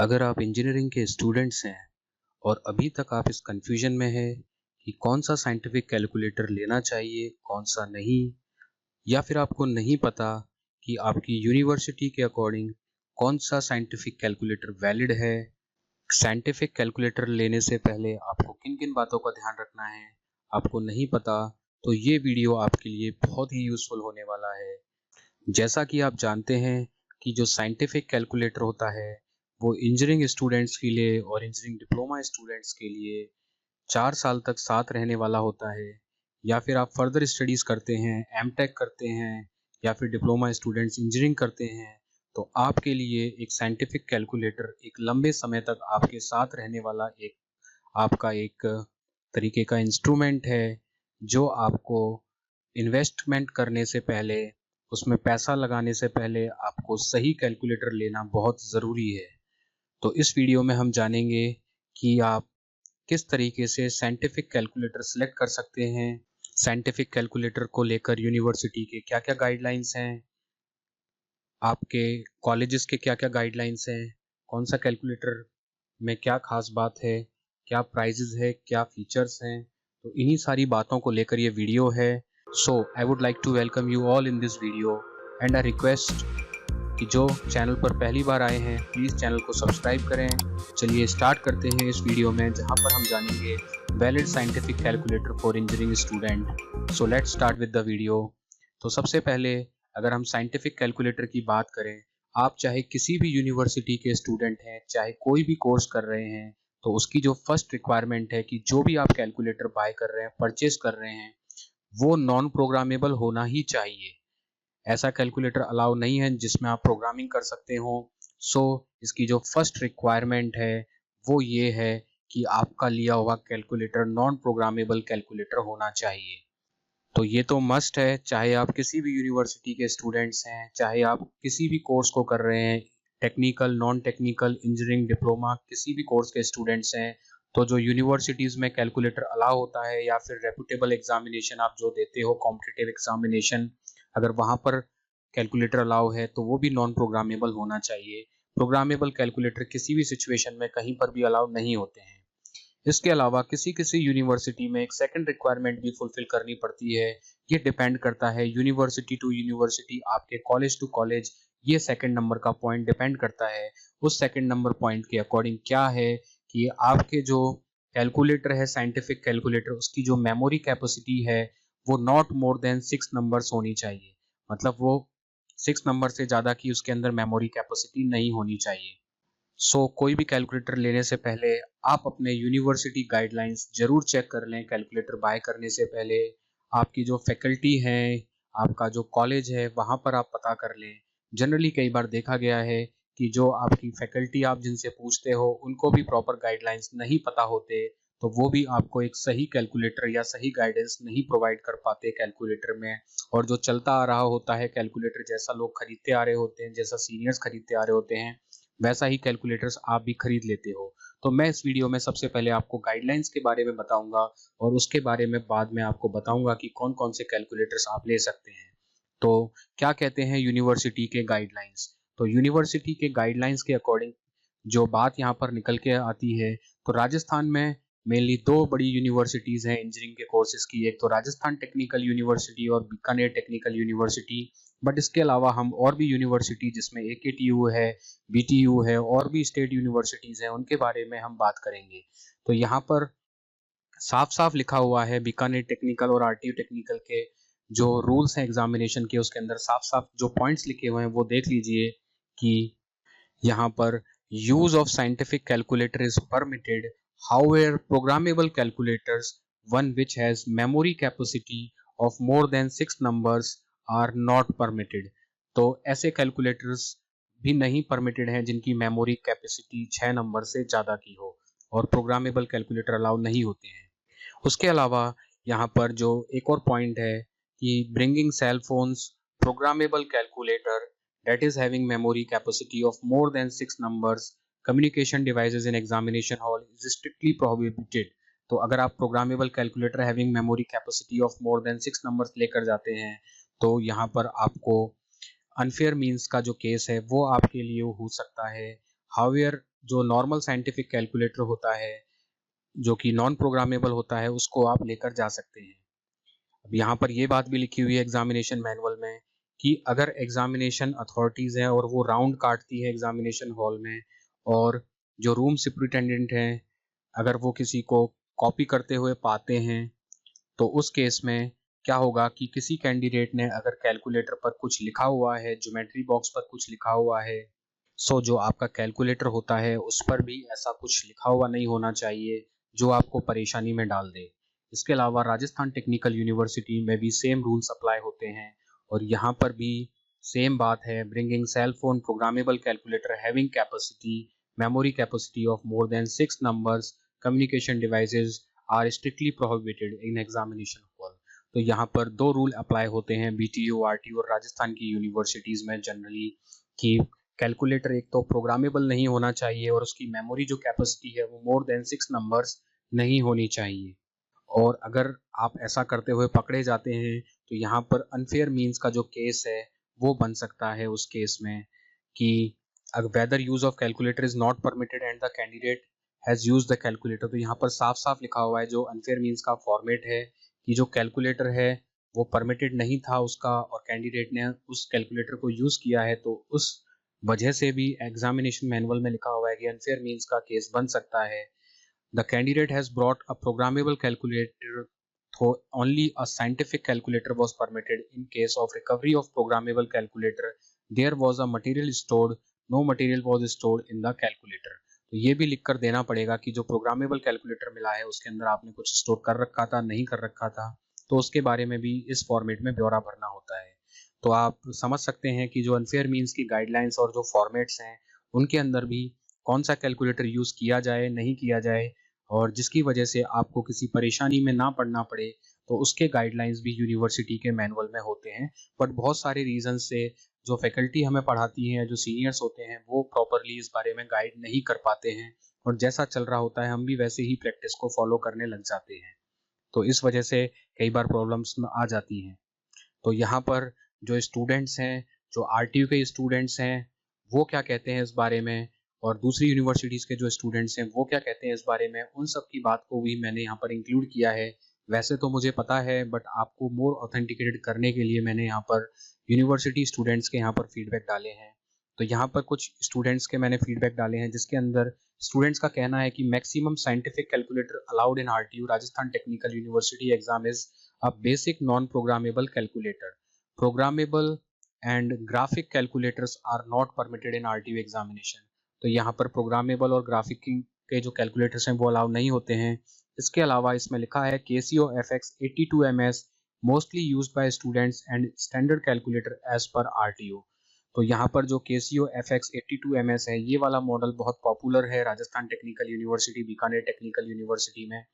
अगर आप इंजीनियरिंग के स्टूडेंट्स हैं और अभी तक आप इस कंफ्यूजन में हैं कि कौन सा साइंटिफिक कैलकुलेटर लेना चाहिए, कौन सा नहीं, या फिर आपको नहीं पता कि आपकी यूनिवर्सिटी के अकॉर्डिंग कौन सा साइंटिफिक कैलकुलेटर वैलिड है, साइंटिफिक कैलकुलेटर लेने से पहले आपको किन किन बातों का ध्यान रखना है, आपको नहीं पता, तो ये वीडियो आपके लिए बहुत ही यूज़फुल होने वाला है। जैसा कि आप जानते हैं कि जो साइंटिफिक कैलकुलेटर होता है वो इंजीनियरिंग स्टूडेंट्स के लिए और इंजीनियरिंग डिप्लोमा स्टूडेंट्स के लिए 4 साल तक साथ रहने वाला होता है। या फिर आप फर्दर स्टडीज़ करते हैं, एमटेक करते हैं, या फिर डिप्लोमा स्टूडेंट्स इंजीनियरिंग करते हैं, तो आपके लिए एक साइंटिफिक कैलकुलेटर एक लंबे समय तक आपके साथ रहने वाला एक आपका एक तरीके का इंस्ट्रूमेंट है, जो आपको इन्वेस्टमेंट करने से पहले, उसमें पैसा लगाने से पहले आपको सही कैलकुलेटर लेना बहुत ज़रूरी है। तो इस वीडियो में हम जानेंगे कि आप किस तरीके से साइंटिफिक कैलकुलेटर सेलेक्ट कर सकते हैं, साइंटिफिक कैलकुलेटर को लेकर यूनिवर्सिटी के क्या-क्या गाइडलाइंस हैं, आपके कॉलेजेस के क्या-क्या गाइडलाइंस हैं, कौन सा कैलकुलेटर में क्या खास बात है, क्या प्राइजेज़ है, क्या फीचर्स हैं, तो इन्हीं सारी बातों को लेकर ये वीडियो है। So I would like to welcome you all in this video and I request कि जो चैनल पर पहली बार आए हैं प्लीज़ चैनल को सब्सक्राइब करें। चलिए स्टार्ट करते हैं इस वीडियो में, जहां पर हम जानेंगे valid scientific calculator for engineering student. So let's start with the video. तो सबसे पहले अगर हम साइंटिफिक कैलकुलेटर की बात करें, आप चाहे किसी भी यूनिवर्सिटी के स्टूडेंट हैं, चाहे कोई भी कोर्स कर रहे हैं, तो उसकी जो फर्स्ट रिक्वायरमेंट है कि जो भी आप कैलकुलेटर बाय कर रहे हैं, परचेज कर रहे हैं, वो नॉन प्रोग्रामेबल होना ही चाहिए। ऐसा कैलकुलेटर अलाउ नहीं है जिसमें आप प्रोग्रामिंग कर सकते हो। सो इसकी जो फर्स्ट रिक्वायरमेंट है वो ये है कि आपका लिया हुआ कैलकुलेटर नॉन प्रोग्रामेबल कैलकुलेटर होना चाहिए। तो ये तो मस्ट है, चाहे आप किसी भी यूनिवर्सिटी के स्टूडेंट्स हैं, चाहे आप किसी भी कोर्स को कर रहे हैं, technical, non technical, engineering, diploma, किसी भी कोर्स के स्टूडेंट्स हैं, तो जो यूनिवर्सिटीज़ में कैलकुलेटर अलाउ होता है या फिर रेपुटेबल एग्जामिनेशन आप जो देते हो, कॉम्पिटिटिव एग्जामिनेशन, अगर वहाँ पर कैलकुलेटर अलाउ है तो वो भी नॉन प्रोग्रामेबल होना चाहिए। प्रोग्रामेबल कैलकुलेटर किसी भी सिचुएशन में कहीं पर भी अलाउ नहीं होते हैं। इसके अलावा किसी किसी यूनिवर्सिटी में एक सेकंड रिक्वायरमेंट भी फुलफिल करनी पड़ती है। ये डिपेंड करता है यूनिवर्सिटी टू यूनिवर्सिटी, आपके कॉलेज टू कॉलेज, ये सेकंड नंबर का पॉइंट डिपेंड करता है। उस सेकंड नंबर पॉइंट के अकॉर्डिंग क्या है कि आपके जो कैलकुलेटर है, साइंटिफिक कैलकुलेटर, उसकी जो मेमोरी कैपेसिटी है वो नॉट मोर देन 6 नंबर्स होनी चाहिए। मतलब वो 6 नंबर से ज़्यादा की उसके अंदर मेमोरी कैपेसिटी नहीं होनी चाहिए। कोई भी कैलकुलेटर लेने से पहले आप अपने यूनिवर्सिटी गाइडलाइंस ज़रूर चेक कर लें। कैलकुलेटर बाय करने से पहले आपकी जो फैकल्टी है, आपका जो कॉलेज है, वहाँ पर आप पता कर लें। जनरली कई बार देखा गया है कि जो आपकी फैकल्टी आप जिनसे पूछते हो उनको भी प्रॉपर गाइडलाइंस नहीं पता होते, तो वो भी आपको एक सही कैलकुलेटर या सही गाइडेंस नहीं प्रोवाइड कर पाते कैलकुलेटर में। और जो चलता आ रहा होता है कैलकुलेटर, जैसा लोग खरीदते आ रहे होते हैं, जैसा सीनियर्स खरीदते आ रहे होते हैं, वैसा ही कैलकुलेटर्स आप भी खरीद लेते हो। तो मैं इस वीडियो में सबसे पहले आपको गाइडलाइंस के बारे में बताऊंगा और उसके बारे में बाद में आपको बताऊंगा कि कौन कौन से कैलकुलेटर्स आप ले सकते हैं। तो क्या कहते हैं यूनिवर्सिटी के गाइडलाइंस? तो यूनिवर्सिटी के गाइडलाइंस के अकॉर्डिंग जो बात यहाँ पर निकल के आती है, तो राजस्थान में मेनली दो बड़ी यूनिवर्सिटीज़ हैं इंजीनियरिंग के कोर्सेज की। एक तो राजस्थान टेक्निकल यूनिवर्सिटी और बीकानेर टेक्निकल यूनिवर्सिटी। बट इसके अलावा हम और भी यूनिवर्सिटी, जिसमें एकेटीयू है, बीटीयू है, और भी स्टेट यूनिवर्सिटीज़ हैं, उनके बारे में हम बात करेंगे। तो यहाँ पर साफ साफ लिखा हुआ है बीकानेर टेक्निकल और आरटीयू टेक्निकल के जो रूल्स हैं एग्जामिनेशन के, उसके अंदर साफ साफ जो पॉइंट्स लिखे हुए हैं वो देख लीजिए कि यहाँ पर use of scientific calculator is permitted, however programmable calculators one which has memory capacity of more than 6 numbers are not permitted. तो ऐसे कैलकुलेटर्स भी नहीं परमिटेड हैं जिनकी मेमोरी कैपेसिटी 6 नंबर से ज़्यादा की हो, और प्रोग्रामेबल कैलकुलेटर अलाउ नहीं होते हैं। उसके अलावा यहाँ पर जो एक और पॉइंट है कि bringing cell phones programmable calculator that is having memory capacity of more than 6 numbers communication devices in examination hall is strictly prohibited। तो अगर आप programmable calculator having memory capacity of more than 6 numbers लेकर जाते हैं, तो यहाँ पर आपको अनफेयर मीन्स का जो केस है वो आपके लिए हो सकता है। हाउएवर जो नॉर्मल साइंटिफिक कैलकुलेटर होता है जो कि नॉन प्रोग्रामेबल होता है उसको आप लेकर जा सकते हैं। अब यहाँ पर ये बात भी लिखी हुई है एग्जामिनेशन मैनुअल में कि अगर एग्जामिनेशन अथॉरिटीज़ हैं और वो राउंड काटती है एग्जामिनेशन हॉल में, और जो रूम सुपरिटेंडेंट हैं अगर वो किसी को कॉपी करते हुए पाते हैं, तो उस केस में क्या होगा कि किसी कैंडिडेट ने अगर कैलकुलेटर पर कुछ लिखा हुआ है, ज्योमेट्री बॉक्स पर कुछ लिखा हुआ है, सो जो आपका कैलकुलेटर होता है उस पर भी ऐसा कुछ लिखा हुआ नहीं होना चाहिए जो आपको परेशानी में डाल दे। इसके अलावा राजस्थान टेक्निकल यूनिवर्सिटी में भी सेम रूल्स अप्लाई होते हैं और यहाँ पर भी सेम बात है। Bringing cell phone programmable calculator having capacity memory capacity of more than 6 numbers communication devices are strictly prohibited in examination hall. तो यहाँ पर दो रूल अप्लाई होते हैं बीटीयू, आरटीयू और राजस्थान की यूनिवर्सिटीज़ में जनरली, कि कैलकुलेटर एक तो प्रोग्रामेबल नहीं होना चाहिए और उसकी मेमोरी जो कैपेसिटी है वो मोर देन 6 नंबर्स नहीं होनी चाहिए। और अगर आप ऐसा करते हुए पकड़े जाते हैं तो यहाँ पर अनफेयर मीन्स का जो केस है वो बन सकता है उस केस में, कि whether use of calculator is not permitted and the candidate has use the calculator. तो यहाँ पर साफ साफ लिखा हुआ है जो अनफेयर मीन्स का फॉर्मेट है कि जो कैलकुलेटर है वो परमिटेड नहीं था उसका और कैंडिडेट ने उस कैलकुलेटर को यूज़ किया है, तो उस वजह से भी एग्जामिनेशन मैनुअल में लिखा हुआ है कि अनफेयर मीन्स का केस बन सकता है। The candidate has brought a programmable calculator, though only a scientific calculator was permitted. In case of recovery of programmable calculator, there was a material stored, no material was stored in the calculator. तो ये भी लिख कर देना पड़ेगा कि जो programmable calculator मिला है उसके अंदर आपने कुछ स्टोर कर रखा था, नहीं कर रखा था, तो उसके बारे में भी इस फॉर्मेट में ब्यौरा भरना होता है। तो आप समझ सकते हैं कि जो अनफेयर मीन्स की गाइडलाइंस और जो फॉर्मेट्स हैं उनके अंदर भी कौन सा कैलकुलेटर यूज़ किया जाए, नहीं किया जाए, और जिसकी वजह से आपको किसी परेशानी में ना पड़ना पड़े, तो उसके गाइडलाइंस भी यूनिवर्सिटी के मैनुअल में होते हैं। बट बहुत सारे रीज़न से जो फैकल्टी हमें पढ़ाती हैं, जो सीनियर्स होते हैं, वो प्रॉपरली इस बारे में गाइड नहीं कर पाते हैं और जैसा चल रहा होता है हम भी वैसे ही प्रैक्टिस को फॉलो करने लग जाते हैं। तो इस वजह से कई बार प्रॉब्लम्स आ जाती हैं। तो यहाँ पर जो स्टूडेंट्स हैं, जो आरटीयू के स्टूडेंट्स हैं, वो क्या कहते हैं इस बारे में, और दूसरी यूनिवर्सिटीज़ के जो स्टूडेंट्स हैं वो क्या कहते हैं इस बारे में, उन सब की बात को भी मैंने यहाँ पर इंक्लूड किया है। वैसे तो मुझे पता है बट आपको मोर ऑथेंटिकेटेड करने के लिए मैंने यहाँ पर यूनिवर्सिटी स्टूडेंट्स के यहाँ पर फीडबैक डाले हैं। तो यहाँ पर कुछ स्टूडेंट्स के मैंने फीडबैक डाले हैं जिसके अंदर स्टूडेंट्स का कहना है कि maximum scientific calculator allowed in RTU Rajasthan technical university exam is a basic non programmable calculator. Programmable and graphic calculators are not permitted in RTU examination. तो यहाँ पर प्रोग्रामेबल और ग्राफिक के जो कैलकुलेटर्स हैं वो अलाउ नहीं होते हैं। इसके अलावा इसमें लिखा है KCO FX 82MS mostly used by students and standard calculator as per RTU. तो यहाँ पर जो KCO FX 82MS है ये वाला मॉडल बहुत पॉपुलर है Rajasthan technical university, Bikaner technical university में,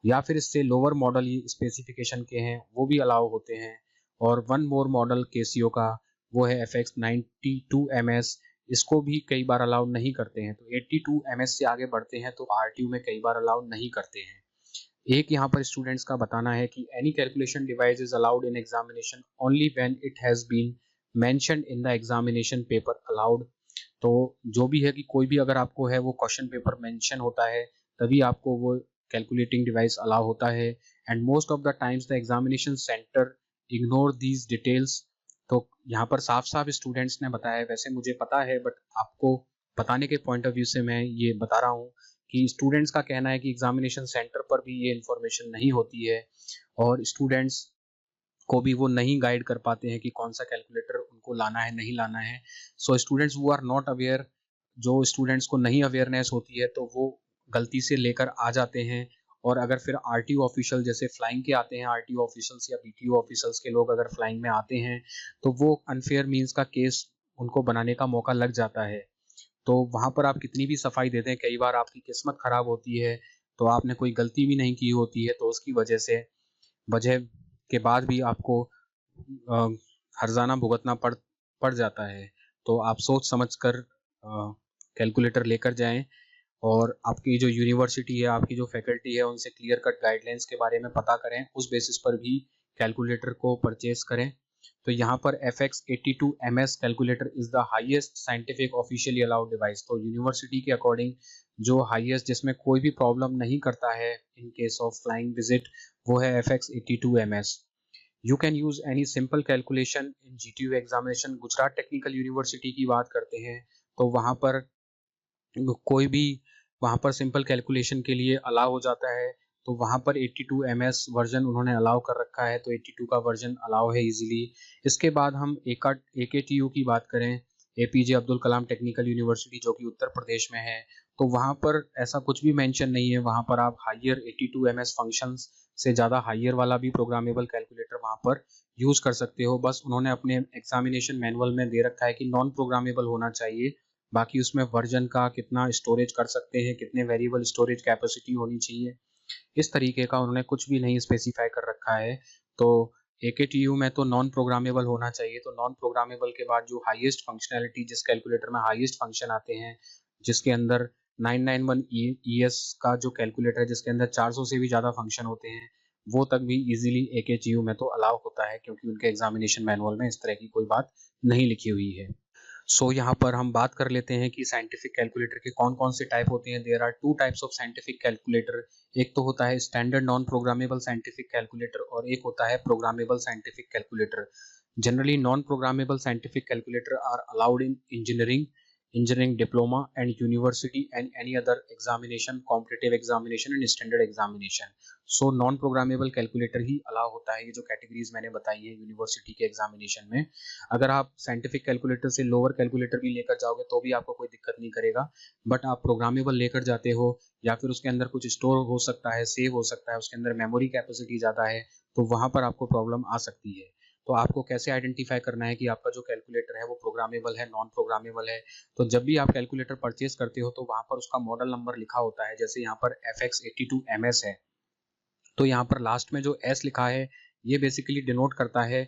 या फिर इससे लोअर मॉडल स्पेसिफिकेशन के हैं वो भी अलाउ होते हैं। और वन मोर मॉडल KCO का वो है FX 92MS, इसको भी कई बार अलाउ नहीं करते हैं। तो 82MS से आगे बढ़ते हैं तो आरटीयू में कई बार अलाउ नहीं करते हैं। एक यहाँ पर स्टूडेंट्स का बताना है कि any calculation device is allowed in examination only when it has been mentioned in the examination paper allowed. तो जो भी है कि कोई भी अगर आपको है वो क्वेश्चन पेपर मेंशन होता है तभी आपको वो कैलकुलेटिंग डिवाइस अलाउ होता है। And most of the times the examination centre ignore these details. तो यहाँ पर साफ साफ स्टूडेंट्स ने बताया है, वैसे मुझे पता है बट आपको बताने के पॉइंट ऑफ व्यू से मैं ये बता रहा हूँ कि स्टूडेंट्स का कहना है कि एग्जामिनेशन सेंटर पर भी ये इन्फॉर्मेशन नहीं होती है और स्टूडेंट्स को भी वो नहीं गाइड कर पाते हैं कि कौन सा कैलकुलेटर उनको लाना है, नहीं लाना है। So students who are not aware, जो स्टूडेंट्स को नहीं अवेयरनेस होती है तो वो गलती से लेकर आ जाते हैं। और अगर फिर आरटीयू ऑफिशियल जैसे फ्लाइंग के आते हैं, आरटीयू ऑफिशियल्स या बीटीयू ऑफिशियल्स के लोग अगर फ्लाइंग में आते हैं तो वो अनफेयर मीन्स का केस उनको बनाने का मौका लग जाता है। तो वहाँ पर आप कितनी भी सफाई दे दें, कई बार आपकी किस्मत खराब होती है, तो आपने कोई गलती भी नहीं की होती है तो उसकी वजह के बाद भी आपको हर्जाना भुगतना पड़ जाता है। तो आप सोच समझ कर कैलकुलेटर लेकर जाएं और आपकी जो यूनिवर्सिटी है, आपकी जो फैकल्टी है, उनसे क्लियर कट गाइडलाइंस के बारे में पता करें, उस बेसिस पर भी कैलकुलेटर को परचेज करें। तो यहाँ पर FX82MS calculator is the highest scientific officially allowed device. तो यूनिवर्सिटी के अकॉर्डिंग जो हाईएस्ट जिसमें कोई भी प्रॉब्लम नहीं करता है in case of flying visit, वो है FX82MS। You can use any simple calculation in GTU examination. Gujarat technical university की बात करते हैं तो वहाँ पर कोई भी वहाँ पर सिंपल कैलकुलेशन के लिए अलाउ हो जाता है। तो वहाँ पर 82MS वर्जन उन्होंने अलाउ कर रखा है, तो 82 का वर्जन अलाउ है इजीली। इसके बाद हम AKTU की बात करें, APJ Abdul Kalam technical university जो कि उत्तर प्रदेश में है, तो वहाँ पर ऐसा कुछ भी मेंशन नहीं है। वहाँ पर आप हायर 82MS फंक्शंस से ज़्यादा हायर वाला भी प्रोग्रामेबल कैलकुलेटर वहाँ पर यूज़ कर सकते हो। बस उन्होंने अपने एग्जामिनेशन मैनुअल में दे रखा है कि नॉन प्रोग्रामेबल होना चाहिए, बाकी उसमें वर्जन का कितना स्टोरेज कर सकते हैं, कितने वेरिएबल स्टोरेज कैपेसिटी होनी चाहिए, इस तरीके का उन्होंने कुछ भी नहीं स्पेसिफाई कर रखा है। तो AKTU में तो नॉन प्रोग्रामेबल होना चाहिए। तो नॉन प्रोग्रामेबल के बाद जो हाईएस्ट फंक्शनैलिटी जिस कैलकुलेटर में हाईएस्ट फंक्शन आते हैं, जिसके अंदर 991 ES का जो कैलकुलेटर है जिसके अंदर 400 से भी ज़्यादा फंक्शन होते हैं, वो तक भी इजीली AKTU में तो अलाउ होता है, क्योंकि उनके एग्जामिनेशन मैनुअल में इस तरह की कोई बात नहीं लिखी हुई है। यहाँ पर हम बात कर लेते हैं कि साइंटिफिक कैलकुलेटर के कौन कौन से टाइप होते हैं। There are two types of scientific calculator. एक तो होता है standard non programmable scientific calculator और एक होता है programmable scientific calculator. Generally non programmable scientific calculator are allowed in engineering diploma and university and any other examination, competitive examination and standard examination. So non programmable calculator ही allow होता है। ये जो categories मैंने बताई है यूनिवर्सिटी के examination में, अगर आप साइंटिफिक कैलकुलेटर से लोअर कैलकुलेटर भी लेकर जाओगे तो भी आपको कोई दिक्कत नहीं करेगा, बट आप प्रोग्रामेबल लेकर जाते हो या फिर उसके अंदर कुछ स्टोर हो सकता है, सेव हो सकता है, उसके अंदर मेमोरी कैपेसिटी ज़्यादा है, तो वहाँ पर आपको प्रॉब्लम आ सकती है। तो आपको कैसे आइडेंटिफाई करना है कि आपका जो कैलकुलेटर है वो प्रोग्रामेबल है, नॉन प्रोग्रामेबल है। तो जब भी आप कैलकुलेटर परचेज करते हो तो वहाँ पर उसका मॉडल नंबर लिखा होता है। जैसे यहाँ पर FX82MS है, तो यहाँ पर लास्ट में जो S लिखा है ये बेसिकली डिनोट करता है,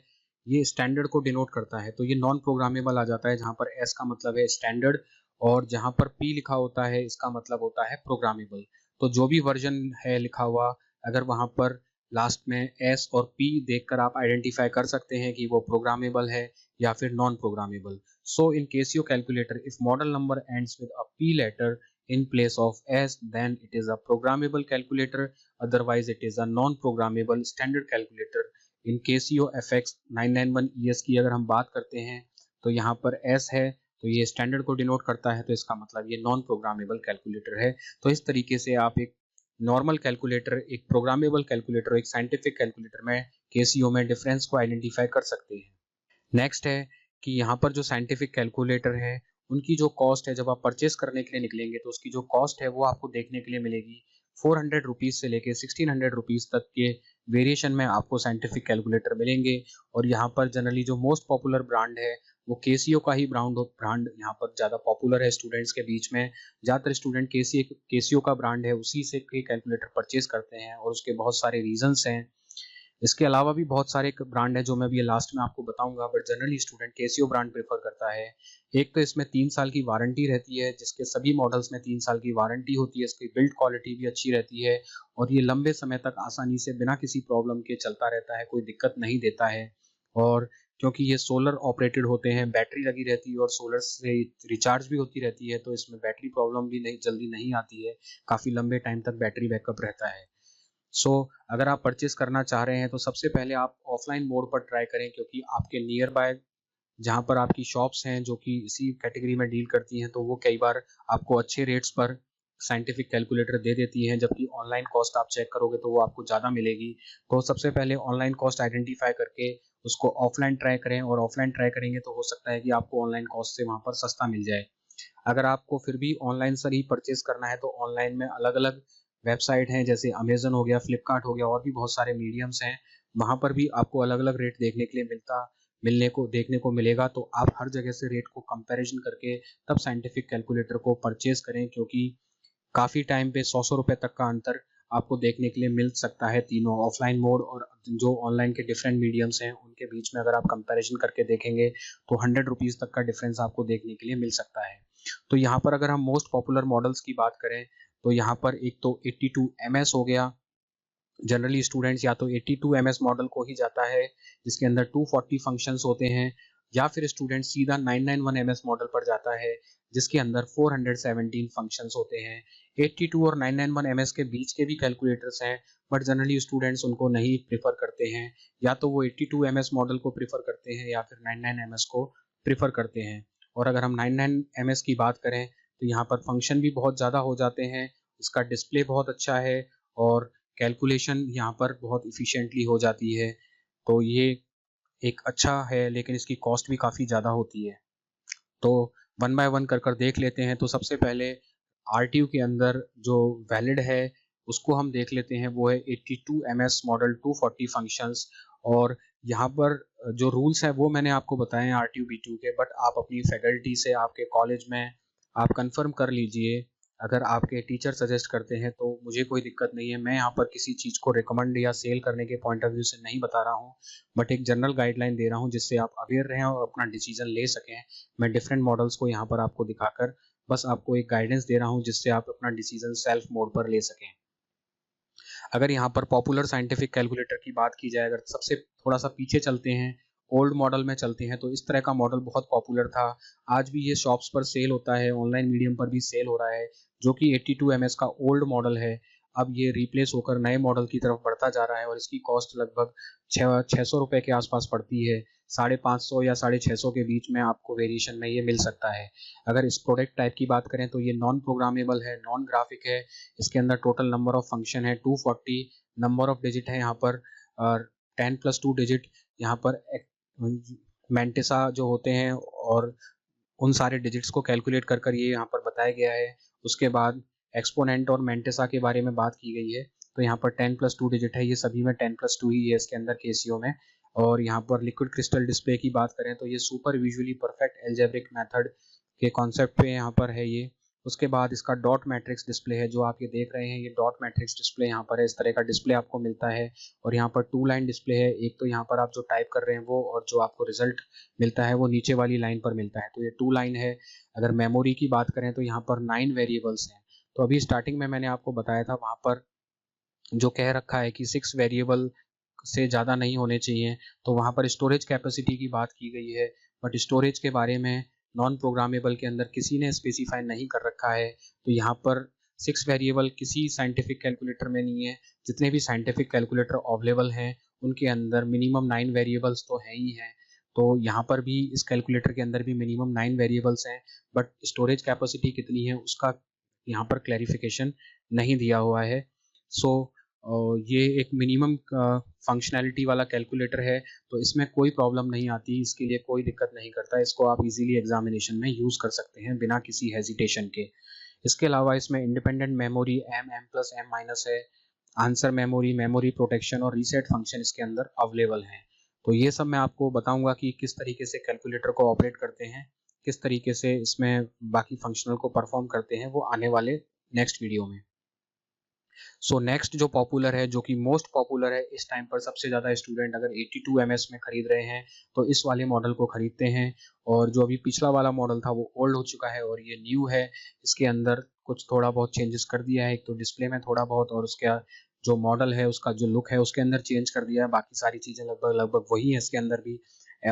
ये स्टैंडर्ड को डिनोट करता है। तो ये नॉन प्रोग्रामेबल आ जाता है जहाँ पर S का मतलब है स्टैंडर्ड और जहाँ पर P लिखा होता है इसका मतलब होता है प्रोग्रामेबल। तो जो भी वर्जन है लिखा हुआ, अगर वहाँ पर लास्ट में S और P देखकर आप आइडेंटिफाई कर सकते हैं कि वो प्रोग्रामेबल है या फिर non programmable. So in case your calculator if model number ends with a P letter in place of S, then it is a programmable calculator, otherwise it is a non-programmable standard calculator। in Casio FX991ES की अगर हम बात करते हैं तो यहाँ पर S है तो ये स्टैंडर्ड को डिनोट करता है, तो इसका मतलब ये नॉन प्रोग्रामेबल कैलकुलेटर है। तो इस तरीके से आप एक नॉर्मल कैलकुलेटर, एक प्रोग्रामेबल कैलकुलेटर, एक साइंटिफिक कैलकुलेटर में केसीओ में डिफरेंस को आइडेंटिफाई कर सकते हैं। नेक्स्ट है कि यहाँ पर जो साइंटिफिक कैलकुलेटर है उनकी जो कॉस्ट है, जब आप परचेस करने के लिए निकलेंगे तो उसकी जो कॉस्ट है वो आपको देखने के लिए मिलेगी 400 रुपीज़ से लेके 1600 रुपीज़ तक के वेरिएशन में आपको साइंटिफिक कैलकुलेटर मिलेंगे। और यहाँ पर जनरली जो मोस्ट पॉपुलर ब्रांड है वो केसीओ का ही ब्रांड यहाँ पर ज़्यादा पॉपुलर है स्टूडेंट्स के बीच में। ज़्यादातर स्टूडेंट केसीओ का ब्रांड है उसी से के कैलकुलेटर परचेज करते हैं और उसके बहुत सारे रीजंस हैं। इसके अलावा भी बहुत सारे ब्रांड है जो मैं अभी लास्ट में आपको बताऊंगा, but generally student KCO brand prefer करता है। एक तो इसमें 3 साल की वारंटी रहती है, जिसके सभी मॉडल्स में 3 साल की वारंटी होती है। इसकी बिल्ड क्वालिटी भी अच्छी रहती है और ये लंबे समय तक आसानी से बिना किसी प्रॉब्लम के चलता रहता है, कोई दिक्कत नहीं देता है। और क्योंकि ये सोलर ऑपरेटेड होते हैं, बैटरी लगी रहती है और सोलर से रिचार्ज भी होती रहती है, तो इसमें बैटरी प्रॉब्लम भी नहीं जल्दी नहीं आती है, काफ़ी लंबे टाइम तक बैटरी बैकअप रहता है। अगर आप परचेस करना चाह रहे हैं तो सबसे पहले आप ऑफलाइन मोड पर ट्राई करें, क्योंकि आपके नियर बाय जहाँ पर आपकी शॉप्स हैं जो कि इसी कैटेगरी में डील करती हैं, तो वो कई बार आपको अच्छे रेट्स पर साइंटिफिक कैलकुलेटर दे देती हैं, जबकि ऑनलाइन कॉस्ट आप चेक करोगे तो वो आपको ज़्यादा मिलेगी। तो सबसे पहले ऑनलाइन कॉस्ट आइडेंटिफाई करके उसको ऑफलाइन ट्राई करें, और ऑफलाइन ट्राई करेंगे तो हो सकता है कि आपको ऑनलाइन कॉस्ट से वहाँ पर सस्ता मिल जाए। अगर आपको फिर भी ऑनलाइन से ही परचेस करना है तो ऑनलाइन में अलग अलग वेबसाइट हैं, जैसे अमेजन हो गया, फ्लिपकार्ट हो गया, और भी बहुत सारे मीडियम्स हैं। वहाँ पर भी आपको अलग अलग रेट देखने के लिए देखने को मिलेगा। तो आप हर जगह से रेट को कंपैरिजन करके तब साइंटिफिक कैलकुलेटर को परचेज करें, क्योंकि काफ़ी टाइम पे 100 रुपये तक का अंतर आपको देखने के लिए मिल सकता है तीनों ऑफलाइन मोड और जो ऑनलाइन के डिफरेंट मीडियम्स हैं उनके बीच में। अगर आप कंपैरिजन करके देखेंगे तो 100 रुपीज़ तक का डिफरेंस आपको देखने के लिए मिल सकता है। तो यहाँ पर अगर हम मोस्ट पॉपुलर मॉडल्स की बात करें तो यहाँ पर एक तो 82MS हो गया, जनरली स्टूडेंट्स या तो 82 ms मॉडल को ही जाता है जिसके अंदर 240 फंक्शंस होते हैं, या फिर स्टूडेंट सीधा 991 ms मॉडल पर जाता है जिसके अंदर 417 फंक्शंस होते हैं। 82 और 991 ms के बीच के भी कैलकुलेटर्स हैं, बट जनरली स्टूडेंट्स उनको नहीं प्रेफर करते हैं, या तो वो 82 ms मॉडल को प्रेफर करते हैं या फिर 99 ms को प्रेफर करते हैं। और अगर हम 99 ms की बात करें तो यहाँ पर फंक्शन भी बहुत ज़्यादा हो जाते हैं, इसका डिस्प्ले बहुत अच्छा है और कैलकुलेशन यहाँ पर बहुत इफ़िशिएंटली हो जाती है। तो ये एक अच्छा है, लेकिन इसकी कॉस्ट भी काफ़ी ज़्यादा होती है। तो वन बाय वन कर देख लेते हैं। तो सबसे पहले आरटीयू के अंदर जो वैलिड है उसको हम देख लेते हैं, वो है 82 ms मॉडल 240 फंक्शंस। और यहाँ पर जो रूल्स हैं वो मैंने आपको बताए हैं आरटीयू बी2 के, बट आप अपनी फैकल्टी से, आपके कॉलेज में आप कंफर्म कर लीजिए। अगर आपके टीचर सजेस्ट करते हैं तो मुझे कोई दिक्कत नहीं है, मैं यहाँ पर किसी चीज़ को रिकमेंड या सेल करने के पॉइंट ऑफ व्यू से नहीं बता रहा हूँ, बट एक जनरल गाइडलाइन दे रहा हूँ जिससे आप अवेयर रहें और अपना डिसीजन ले सकें। मैं डिफरेंट मॉडल्स को यहाँ पर आपको दिखाकर बस आपको एक गाइडेंस दे रहा हूँ जिससे आप अपना डिसीजन सेल्फ मोड पर ले सकें। अगर यहाँ पर पॉपुलर साइंटिफिक कैलकुलेटर की बात की जाए, अगर सबसे थोड़ा सा पीछे चलते हैं, ओल्ड मॉडल में चलते हैं, तो इस तरह का मॉडल बहुत पॉपुलर था। आज भी ये शॉप्स पर सेल होता है, ऑनलाइन मीडियम पर भी सेल हो रहा है, जो कि 82 ms का ओल्ड मॉडल है। अब ये रिप्लेस होकर नए मॉडल की तरफ बढ़ता जा रहा है और इसकी कॉस्ट लगभग 600 रुपये के आसपास पड़ती है। 550 या 650 के बीच में आपको वेरिएशन में ये मिल सकता है। अगर इस प्रोडक्ट टाइप की बात करें तो ये नॉन प्रोग्रामेबल है, नॉन ग्राफिक है। इसके अंदर टोटल नंबर ऑफ फंक्शन है 240, नंबर ऑफ डिजिट है यहाँ पर 10+2 डिजिट। यहाँ पर मैंटिसा जो होते हैं और उन सारे डिजिट्स को कैलकुलेट कर ये यहाँ पर बताया गया है। उसके बाद एक्सपोनेंट और मैंटिसा के बारे में बात की गई है। तो यहाँ पर 10+2 डिजिट है, ये सभी में 10+2 ही है इसके अंदर केसीओ में। और यहाँ पर लिक्विड क्रिस्टल डिस्प्ले की बात करें तो ये super visually perfect algebraic method के कॉन्सेप्ट पे यहाँ पर है ये। उसके बाद इसका डॉट मैट्रिक्स डिस्प्ले है, जो आप ये देख रहे हैं, ये डॉट मैट्रिक्स डिस्प्ले यहाँ पर है, इस तरह का डिस्प्ले आपको मिलता है। और यहाँ पर 2 लाइन डिस्प्ले है, एक तो यहाँ पर आप जो टाइप कर रहे हैं वो, और जो आपको रिजल्ट मिलता है वो नीचे वाली लाइन पर मिलता है, तो ये 2 लाइन है। अगर मेमोरी की बात करें तो यहाँ पर 9 वेरिएबल्स हैं। तो अभी स्टार्टिंग में मैंने आपको बताया था वहाँ पर जो कह रखा है कि 6 वेरिएबल से ज़्यादा नहीं होने चाहिए, तो वहाँ पर स्टोरेज कैपेसिटी की बात की गई है, बट स्टोरेज के बारे में नॉन प्रोग्रामेबल के अंदर किसी ने स्पेसिफाई नहीं कर रखा है। तो यहाँ पर 6 वेरिएबल किसी साइंटिफिक कैलकुलेटर में नहीं है। जितने भी साइंटिफिक कैलकुलेटर अवेलेबल हैं उनके अंदर मिनिमम 9 वेरिएबल्स तो हैं ही हैं। तो यहाँ पर भी इस कैलकुलेटर के अंदर भी मिनिमम 9 वेरिएबल्स हैं, बट स्टोरेज कैपेसिटी कितनी है उसका यहाँ पर क्लैरिफिकेशन नहीं दिया हुआ है। सो ये एक मिनिमम फंक्शनैलिटी वाला कैलकुलेटर है, तो इसमें कोई प्रॉब्लम नहीं आती, इसके लिए कोई दिक्कत नहीं करता, इसको आप इजीली एग्जामिनेशन में यूज़ कर सकते हैं बिना किसी हेजिटेशन के। इसके अलावा इसमें इंडिपेंडेंट मेमोरी M+M- है, आंसर मेमोरी, मेमोरी प्रोटेक्शन और रीसेट फंक्शन इसके अंदर अवेलेबल हैं। तो ये सब मैं आपको बताऊंगा कि किस तरीके से कैलकुलेटर को ऑपरेट करते हैं, किस तरीके से इसमें बाकी फंक्शनल को परफॉर्म करते हैं, वो आने वाले नेक्स्ट वीडियो में। सो नेक्स्ट जो पॉपुलर है, जो कि मोस्ट पॉपुलर है इस टाइम पर, सबसे ज़्यादा स्टूडेंट अगर 82 ms में खरीद रहे हैं तो इस वाले मॉडल को खरीदते हैं। और जो अभी पिछला वाला मॉडल था वो ओल्ड हो चुका है और ये न्यू है। इसके अंदर कुछ थोड़ा बहुत चेंजेस कर दिया है, एक तो डिस्प्ले में थोड़ा बहुत, और उसका जो मॉडल है उसका जो लुक है उसके अंदर चेंज कर दिया है। बाकी सारी चीज़ें लगभग लगभग वही है इसके अंदर भी,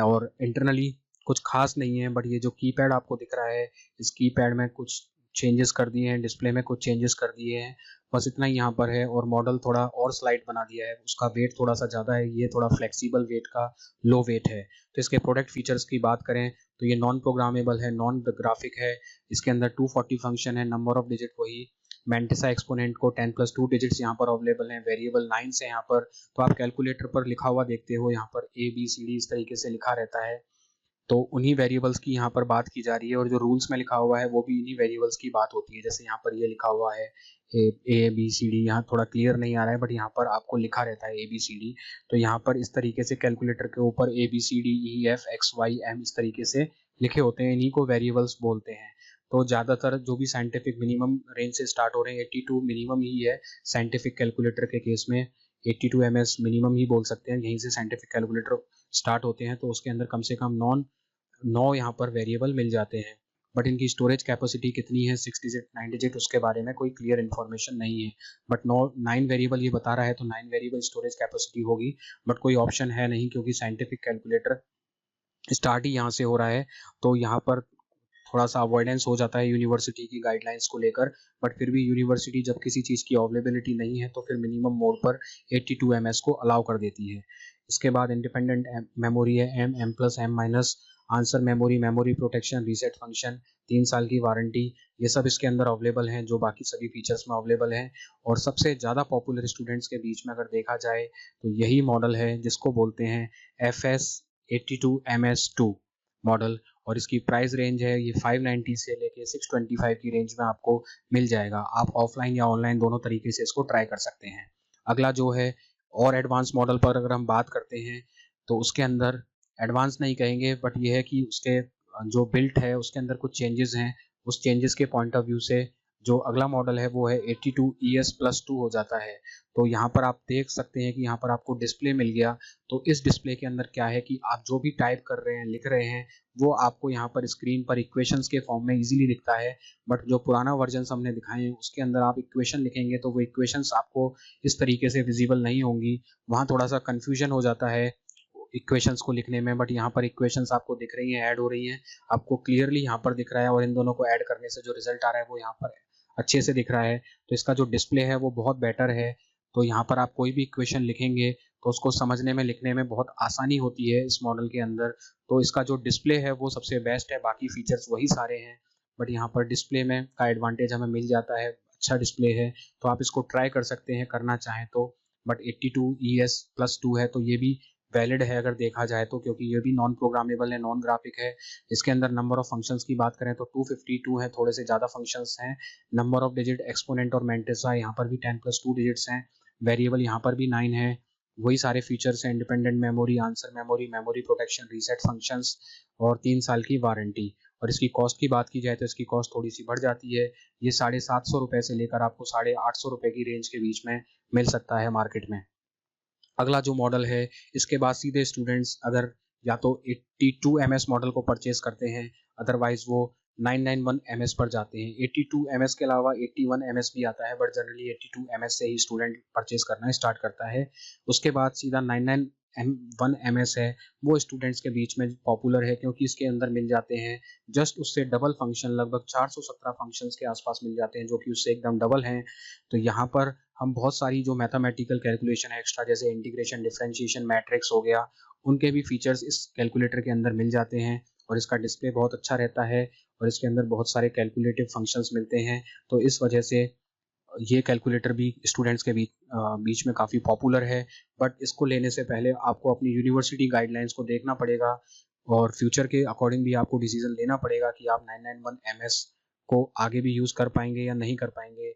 और इंटरनली कुछ खास नहीं है। बट ये जो कीपैड आपको दिख रहा है, इस कीपैड में कुछ चेंजेस कर दिए हैं, डिस्प्ले में कुछ चेंजेस कर दिए हैं, बस इतना ही यहाँ पर है। और मॉडल थोड़ा और स्लाइड बना दिया है, उसका वेट थोड़ा सा ज़्यादा है, ये थोड़ा फ्लेक्सिबल वेट का लो वेट है। तो इसके प्रोडक्ट फीचर्स की बात करें तो ये नॉन प्रोग्रामेबल है, नॉन ग्राफिक है, इसके अंदर 240 फंक्शन है, नंबर ऑफ डिजिट वही, मैंटिसा एक्सपोनेंट को 10+2 डिजिट्स यहाँ पर अवेलेबल हैं, वेरिएबल 9 से यहाँ पर। तो आप कैलकुलेटर पर लिखा हुआ देखते हो, यहाँ पर ABCD इस तरीके से लिखा रहता है, तो उन्हीं वेरिएबल्स की यहाँ पर बात की जा रही है। और जो रूल्स में लिखा हुआ है वो भी इन्हीं वेरिएबल्स की बात होती है। जैसे यहाँ पर ये लिखा हुआ है ABCD, यहाँ थोड़ा क्लियर नहीं आ रहा है बट यहाँ पर आपको लिखा रहता है ABCD। तो यहाँ पर इस तरीके से कैलकुलेटर के ऊपर ABCDEFXYM इस तरीके से लिखे होते हैं, इन्हीं को वेरिएबल्स बोलते हैं। तो ज़्यादातर जो भी साइंटिफिक मिनिमम रेंज से स्टार्ट हो रहे हैं, 82 मिनिमम ही है साइंटिफिक कैलकुलेटर के केस में, 82 ms मिनिमम ही बोल सकते हैं, यहीं से साइंटिफिक कैलकुलेटर स्टार्ट होते हैं। तो उसके अंदर कम से कम 9 यहाँ पर वेरिएबल मिल जाते हैं। बट इनकी स्टोरेज कैपेसिटी कितनी है, 6 डिजिट 9 डिजिट, उसके बारे में कोई क्लियर इन्फॉर्मेशन नहीं है। बट 9 वेरिएबल ये बता रहा है, तो 9 वेरिएबल स्टोरेज कैपेसिटी होगी, बट कोई ऑप्शन है नहीं, क्योंकि साइंटिफिक कैलकुलेटर स्टार्ट ही यहाँ से हो रहा है। तो यहाँ पर थोड़ा सा अवॉइडेंस हो जाता है यूनिवर्सिटी की गाइडलाइंस को लेकर, बट फिर भी यूनिवर्सिटी जब किसी चीज़ की अवेलेबिलिटी नहीं है तो फिर मिनिमम मोड पर 82 ms को अलाउ कर देती है। इसके बाद इंडिपेंडेंट मेमोरी है, M plus M minus, answer memory, memory protection, reset function, 3 साल की वारंटी, ये सब इसके अंदर अवेलेबल हैं, जो बाकी सभी फीचर्स में अवेलेबल हैं। और सबसे ज़्यादा पॉपुलर स्टूडेंट्स के बीच में अगर देखा जाए तो यही मॉडल है, जिसको बोलते हैं FS82MS2 मॉडल। और इसकी प्राइस रेंज है ये 590 से लेके 625 की रेंज में आपको मिल जाएगा। आप ऑफलाइन या ऑनलाइन दोनों तरीके से इसको ट्राई कर सकते हैं। अगला जो है और एडवांस मॉडल पर अगर हम बात करते हैं तो उसके अंदर एडवांस नहीं कहेंगे, बट ये है कि उसके जो बिल्ट है उसके अंदर कुछ चेंजेस हैं। उस चेंजेस के पॉइंट ऑफ व्यू से जो अगला मॉडल है वो है 82ES+2 हो जाता है। तो यहाँ पर आप देख सकते हैं कि यहाँ पर आपको डिस्प्ले मिल गया। तो इस डिस्प्ले के अंदर क्या है कि आप जो भी टाइप कर रहे हैं, लिख रहे हैं, वो आपको यहाँ पर स्क्रीन पर इक्वेशंस के फॉर्म में इजीली दिखता है। बट जो पुराना वर्जन हमने दिखाए हैं उसके अंदर आप इक्वेशन लिखेंगे तो वो इक्वेशंस आपको इस तरीके से विजिबल नहीं होंगी। वहाँ थोड़ा सा कन्फ्यूजन हो जाता है इक्वेशंस को लिखने में, बट यहाँ पर इक्वेशंस आपको दिख रही हैं, ऐड हो रही हैं, आपको क्लियरली यहाँ पर दिख रहा है। और इन दोनों को ऐड करने से जो रिजल्ट आ रहा है वो यहाँ पर अच्छे से दिख रहा है। तो इसका जो डिस्प्ले है वो बहुत बेटर है। तो यहाँ पर आप कोई भी इक्वेशन लिखेंगे तो उसको समझने में, लिखने में बहुत आसानी होती है इस मॉडल के अंदर। तो इसका जो डिस्प्ले है वो सबसे बेस्ट है, बाकी फीचर्स वही सारे हैं, बट यहाँ पर डिस्प्ले में का एडवांटेज हमें मिल जाता है, अच्छा डिस्प्ले है। तो आप इसको ट्राई कर सकते हैं करना चाहें तो। बट 82ES+2 है तो ये भी वैलिड है अगर देखा जाए तो, क्योंकि ये भी नॉन प्रोग्रामेबल है, नॉन ग्राफिक है। इसके अंदर नंबर ऑफ फंक्शंस की बात करें तो 252 है, थोड़े से ज़्यादा फंक्शंस हैं। नंबर ऑफ डिजिट, एक्सपोनेंट और मैंट्रिसा यहाँ पर भी 10+2 डिजिट्स हैं। वेरिएबल यहाँ पर भी 9 है। वही सारे फीचर्स हैं, independent memory, answer memory, memory protection, reset functions और 3 साल की वारंटी। और इसकी कॉस्ट की बात की जाए तो इसकी कॉस्ट थोड़ी सी बढ़ जाती है। ये 750 रुपये से लेकर आपको 850 रुपये की रेंज के बीच में मिल सकता है मार्केट में। अगला जो मॉडल है, इसके बाद सीधे स्टूडेंट्स अगर या तो 82 MS मॉडल को परचेज करते हैं, अदरवाइज वो 991 MS पर जाते हैं। 82 MS के अलावा 81 MS भी आता है, बट जनरली 82 MS से ही स्टूडेंट परचेज करना स्टार्ट करता है। उसके बाद सीधा 99 MS है, वो स्टूडेंट्स के बीच में पॉपुलर है, क्योंकि इसके अंदर मिल जाते हैं जस्ट उससे डबल फंक्शन, लगभग 417 फंक्शंस के आसपास मिल जाते हैं, जो कि उससे एकदम डबल हैं। तो यहाँ पर हम बहुत सारी जो मैथमेटिकल कैलकुलेशन है एक्स्ट्रा, जैसे इंटीग्रेशन, डिफरेंशिएशन, मैट्रिक्स हो गया, उनके भी फीचर्स इस कैलकुलेटर के अंदर मिल जाते हैं। और इसका डिस्प्ले बहुत अच्छा रहता है और इसके अंदर बहुत सारे कैलकुलेटिव फंक्शंस मिलते हैं। तो इस वजह से ये कैलकुलेटर भी स्टूडेंट्स के बीच में काफ़ी पॉपुलर है। बट इसको लेने से पहले आपको अपनी यूनिवर्सिटी गाइडलाइंस को देखना पड़ेगा और फ्यूचर के अकॉर्डिंग भी आपको डिसीजन लेना पड़ेगा कि आप 991 MS को आगे भी यूज़ कर पाएंगे या नहीं कर पाएंगे।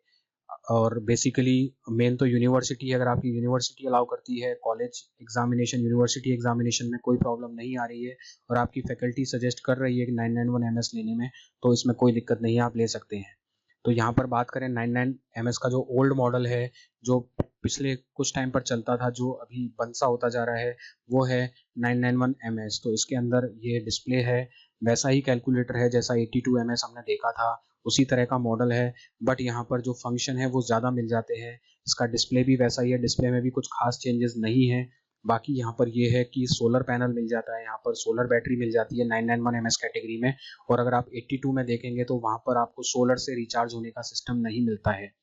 और बेसिकली मेन तो यूनिवर्सिटी, अगर आपकी यूनिवर्सिटी अलाउ करती है, कॉलेज एग्जामिनेशन, यूनिवर्सिटी एग्जामिनेशन में कोई प्रॉब्लम नहीं आ रही है और आपकी फैकल्टी सजेस्ट कर रही है कि 991 MS लेने में, तो इसमें कोई दिक्कत नहीं है, आप ले सकते हैं। तो यहाँ पर बात करें 99 MS का जो ओल्ड मॉडल है, जो पिछले कुछ टाइम पर चलता था, जो अभी बंद सा होता जा रहा है, वो है 991 MS। तो इसके अंदर ये डिस्प्ले है, वैसा ही कैलकुलेटर है जैसा 82 MS हमने देखा था, उसी तरह का मॉडल है। बट यहाँ पर जो फंक्शन है वो ज़्यादा मिल जाते हैं। इसका डिस्प्ले भी वैसा ही है, डिस्प्ले में भी कुछ खास चेंजेस नहीं है। बाकी यहाँ पर ये है कि सोलर पैनल मिल जाता है, यहाँ पर सोलर बैटरी मिल जाती है 991 MS कैटेगरी में। और अगर आप 82 में देखेंगे तो वहाँ पर आपको सोलर से रिचार्ज होने का सिस्टम नहीं मिलता है।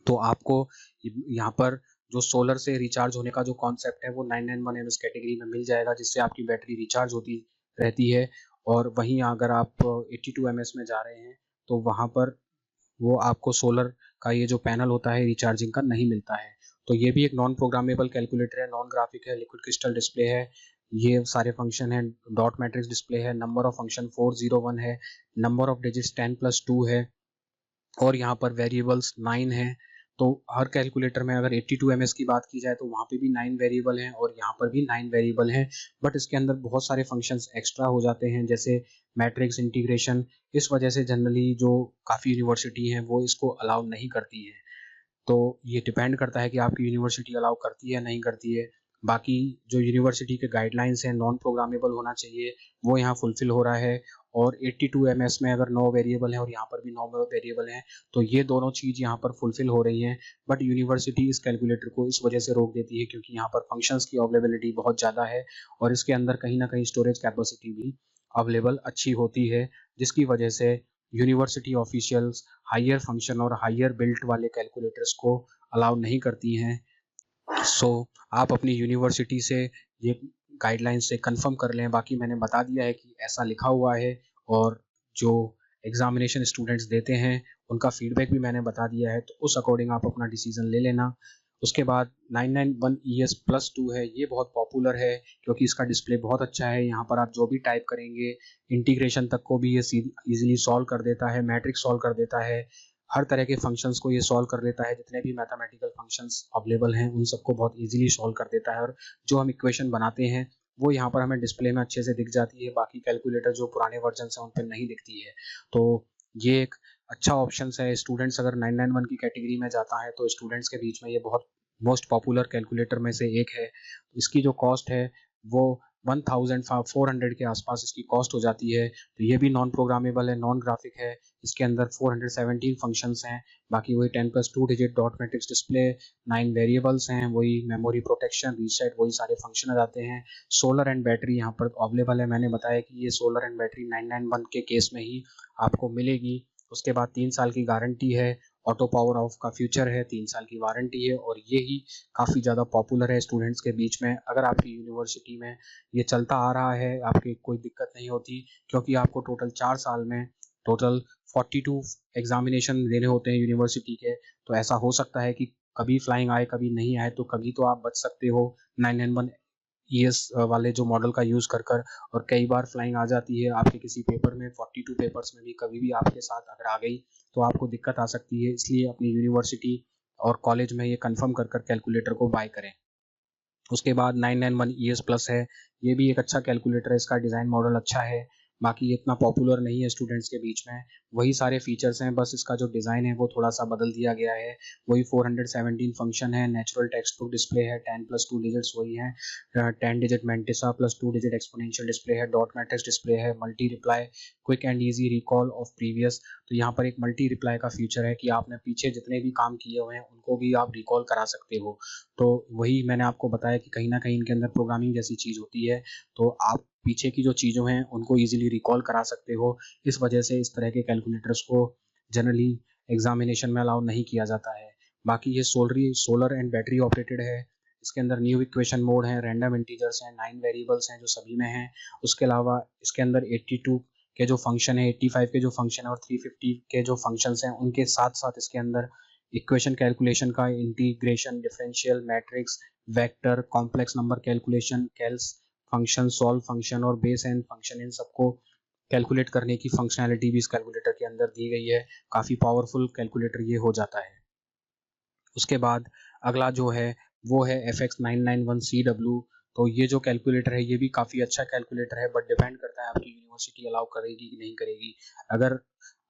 तो आपको यहाँ पर जो सोलर से रिचार्ज होने का जो कॉन्सेप्ट है वो 991 MS कैटेगरी में मिल जाएगा, जिससे आपकी बैटरी रिचार्ज होती रहती है। और वहीं अगर आप 82 MS में जा रहे हैं तो वहाँ पर वो आपको सोलर का ये जो पैनल होता है रिचार्जिंग का नहीं मिलता है। तो ये भी एक नॉन प्रोग्रामेबल कैलकुलेटर है, नॉन ग्राफिक है, लिक्विड क्रिस्टल डिस्प्ले है, ये सारे फंक्शन है, डॉट मैट्रिक्स डिस्प्ले है, नंबर ऑफ फंक्शन 401 है, नंबर ऑफ डिजिट्स 10+2 है और यहाँ पर वेरिएबल्स 9 हैं। तो हर कैलकुलेटर में अगर 82 MS की बात की जाए तो वहाँ पे भी 9 वेरिएबल हैं और यहाँ पर भी 9 वेरिएबल हैं। बट इसके अंदर बहुत सारे फंक्शंस एक्स्ट्रा हो जाते हैं, जैसे मैट्रिक्स, इंटीग्रेशन। इस वजह से जनरली जो काफ़ी यूनिवर्सिटी हैं वो इसको अलाउ नहीं करती है। तो ये डिपेंड करता है कि आपकी यूनिवर्सिटी अलाउ करती है नहीं करती है। बाकी जो यूनिवर्सिटी के गाइडलाइंस हैं, नॉन प्रोग्रामेबल होना चाहिए, वो यहाँ फुलफिल हो रहा है। और 82 ms में अगर 9 वेरिएबल हैं और यहाँ पर भी 9 वेरिएबल हैं, तो ये दोनों चीज़ यहाँ पर फुलफिल हो रही हैं। बट यूनिवर्सिटी इस कैलकुलेटर को इस वजह से रोक देती है क्योंकि यहाँ पर फंक्शंस की अवेलेबिलिटी बहुत ज़्यादा है और इसके अंदर कहीं ना कहीं स्टोरेज कैपेसिटी भी अवेलेबल अच्छी होती है, जिसकी वजह से यूनिवर्सिटी ऑफिशियल्स हायर फंक्शन और हायर बिल्ट वाले कैलकुलेटर्स को अलाउ नहीं करती हैं। सो आप अपनी यूनिवर्सिटी से ये गाइडलाइंस से कंफर्म कर लें। बाकी मैंने बता दिया है कि ऐसा लिखा हुआ है और जो एग्जामिनेशन स्टूडेंट्स देते हैं उनका फीडबैक भी मैंने बता दिया है, तो उस अकॉर्डिंग आप अपना डिसीजन ले लेना। उसके बाद 991ES+2 है, ये बहुत पॉपुलर है क्योंकि इसका डिस्प्ले बहुत अच्छा है। यहाँ पर आप जो भी टाइप करेंगे इंटीग्रेशन तक को भी ये इजीली सॉल्व कर देता है, मैट्रिक्स सॉल्व कर देता है, हर तरह के फंक्शंस को ये सॉल्व कर लेता है। जितने भी मैथमेटिकल फंक्शंस अवेलेबल हैं उन सबको बहुत इजीली सॉल्व कर देता है और जो हम इक्वेशन बनाते हैं वो यहाँ पर हमें डिस्प्ले में अच्छे से दिख जाती है। बाकी कैलकुलेटर जो पुराने वर्जन हैं उन पर नहीं दिखती है। तो ये एक अच्छा ऑप्शन है। स्टूडेंट्स अगर 991 की कैटेगरी में जाता है तो स्टूडेंट्स के बीच में ये बहुत मोस्ट पॉपुलर कैलकुलेटर में से एक है। इसकी जो कॉस्ट है वो 1400 के आसपास इसकी कॉस्ट हो जाती है। तो ये भी नॉन प्रोग्रामेबल है, नॉन ग्राफिक है। इसके अंदर 417 फंक्शंस हैं। बाकी वही 10+2 digit dot matrix display, 9 variables हैं, वही मेमोरी प्रोटेक्शन, रीसेट, वही सारे फंक्शन आ जाते हैं। सोलर एंड बैटरी यहाँ पर अवेलेबल है। मैंने बताया कि ये सोलर एंड बैटरी 991 के केस में ही आपको मिलेगी। उसके बाद 3 साल की गारंटी है, ऑटो पावर ऑफ का फ्यूचर है, 3 साल की वारंटी है और ये ही काफ़ी ज़्यादा पॉपुलर है स्टूडेंट्स के बीच में। अगर आपकी यूनिवर्सिटी में ये चलता आ रहा है, आपकी कोई दिक्कत नहीं होती क्योंकि आपको टोटल 4 साल में टोटल 42 एग्जामिनेशन देने होते हैं यूनिवर्सिटी के। तो ऐसा हो सकता है कि कभी फ्लाइंग आए कभी नहीं आए, तो कभी तो आप बच सकते हो 991ES वाले जो मॉडल का यूज़ कर और कई बार फ्लाइंग आ जाती है आपके किसी पेपर में, 42 पेपर्स में भी कभी भी आपके साथ अगर आ गई तो आपको दिक्कत आ सकती है। इसलिए अपनी यूनिवर्सिटी और कॉलेज में ये कंफर्म कर कैलकुलेटर को बाय करें। उसके बाद 991ES+ है, ये भी एक अच्छा कैलकुलेटर है, इसका डिज़ाइन मॉडल अच्छा है। बाकी ये इतना पॉपुलर नहीं है स्टूडेंट्स के बीच में, वही सारे फीचर्स हैं, बस इसका जो डिज़ाइन है वो थोड़ा सा बदल दिया गया है। वही 417 फंक्शन है, नेचुरल टेक्स्ट बुक डिस्प्ले है, 10+2 डिजिट्स वही हैं, 10 digit mantissa plus 2 digit exponential display है, डॉट मैट्रिक्स डिस्प्ले है, multi reply, quick and easy recall of previous. तो यहाँ पर एक मल्टी रिप्लाई का फीचर है कि आपने पीछे जितने भी काम किए हुए हैं उनको भी आप रिकॉल करा सकते हो। तो वही मैंने आपको बताया कि कहीं ना कहीं इनके अंदर प्रोग्रामिंग जैसी चीज़ होती है, तो आप पीछे की जो चीज़ों हैं उनको इजीली रिकॉल करा सकते हो। इस वजह से इस तरह के कैलकुलेटर्स को जनरली एग्जामिनेशन में अलाउ नहीं किया जाता है। बाकी ये सोलर एंड बैटरी ऑपरेटेड है। इसके अंदर न्यू इक्वेशन मोड है, रैंडम इंटीजर्स हैं, 9 वेरिएबल्स हैं जो सभी में हैं। उसके अलावा इसके अंदर 82 के जो फंक्शन है, 85 के जो फंक्शन है और 350 के जो फंक्शंस हैं उनके साथ साथ इसके अंदर इक्वेशन कैलकुलेशन का integration, differential, matrix, vector, complex number calculation, cals function, solve function और बेस एंड फंक्शन, इन सबको कैलकुलेट करने की फंक्शनैलिटी भी इस कैलकुलेटर के अंदर दी गई है। काफ़ी पावरफुल कैलकुलेटर ये हो जाता है। उसके बाद अगला जो है वो है FX991CW। तो ये जो कैलकुलेटर है ये भी काफ़ी अच्छा कैलकुलेटर है, बट डिपेंड करता है आपकी यूनिवर्सिटी अलाउ करेगी कि नहीं करेगी। अगर